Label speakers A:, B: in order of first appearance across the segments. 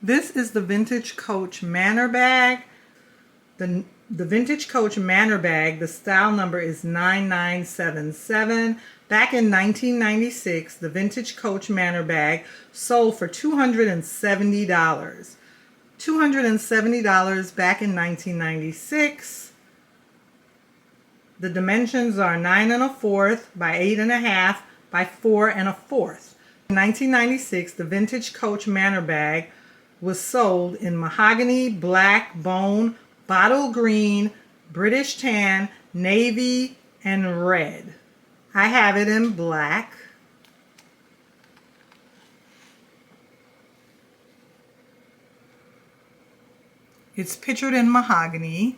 A: This is the Vintage Coach Manor Bag. The Vintage Coach Manor Bag, the style number is 9977. Back in 1996, the Vintage Coach Manor Bag sold for $270. $270 back in 1996. The dimensions are 9 1/4 by 8 1/2 by 4 1/4. In 1996, the Vintage Coach Manor Bag was sold in mahogany, black, bone, bottle green, British tan, navy, and red. I have it in black. It's pictured in mahogany.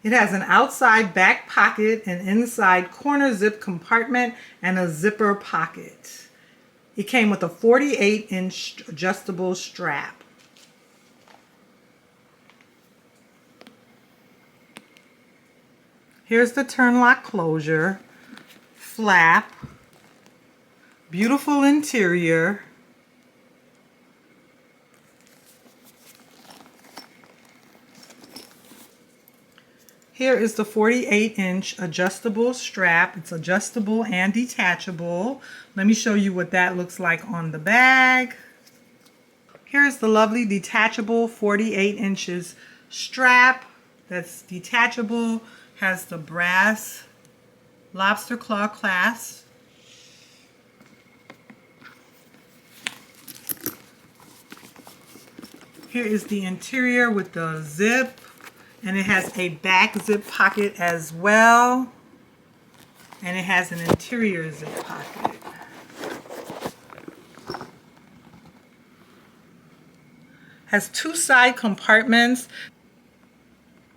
A: It has an outside back pocket, an inside corner zip compartment, and a zipper pocket. It came with a 48-inch adjustable strap. Here's the turn lock closure, flap, beautiful interior. Here is the 48-inch adjustable strap. It's adjustable and detachable. Let me show you what that looks like on the bag. Here's the lovely detachable 48 inches strap that's detachable. Has the brass lobster claw clasp. Here is the interior with the zip. And it has a back zip pocket as well. And it has an interior zip pocket. Has two side compartments.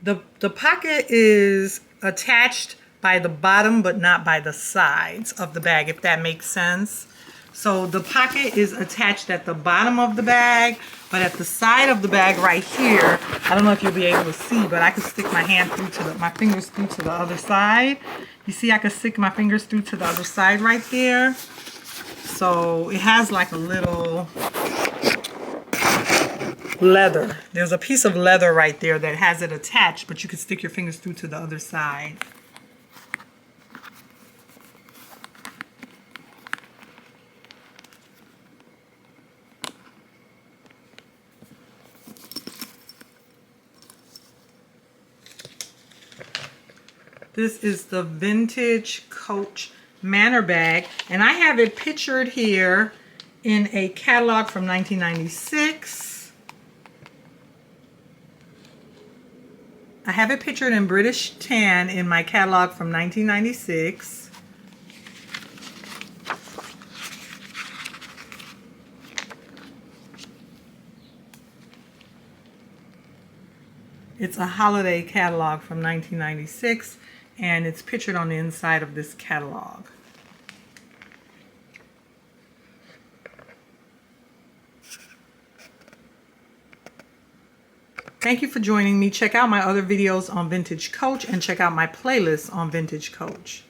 A: The pocket is attached by the bottom but not by the sides of the bag, if that makes sense. So the pocket is attached at the bottom of the bag, but at the side of the bag right here, I don't know if you'll be able to see, but I can stick my hand through to my fingers through to the other side. You see, I can stick my fingers through to the other side right there. So it has like a little leather. There's a piece of leather right there that has it attached, but you can stick your fingers through to the other side. This is the Vintage Coach Manor Bag, and I have it pictured here in a catalog from 1996. I have it pictured in British tan in my catalog from 1996. It's a holiday catalog from 1996. And it's pictured on the inside of this catalog. Thank you for joining me. Check out my other videos on Vintage Coach and check out my playlist on Vintage Coach.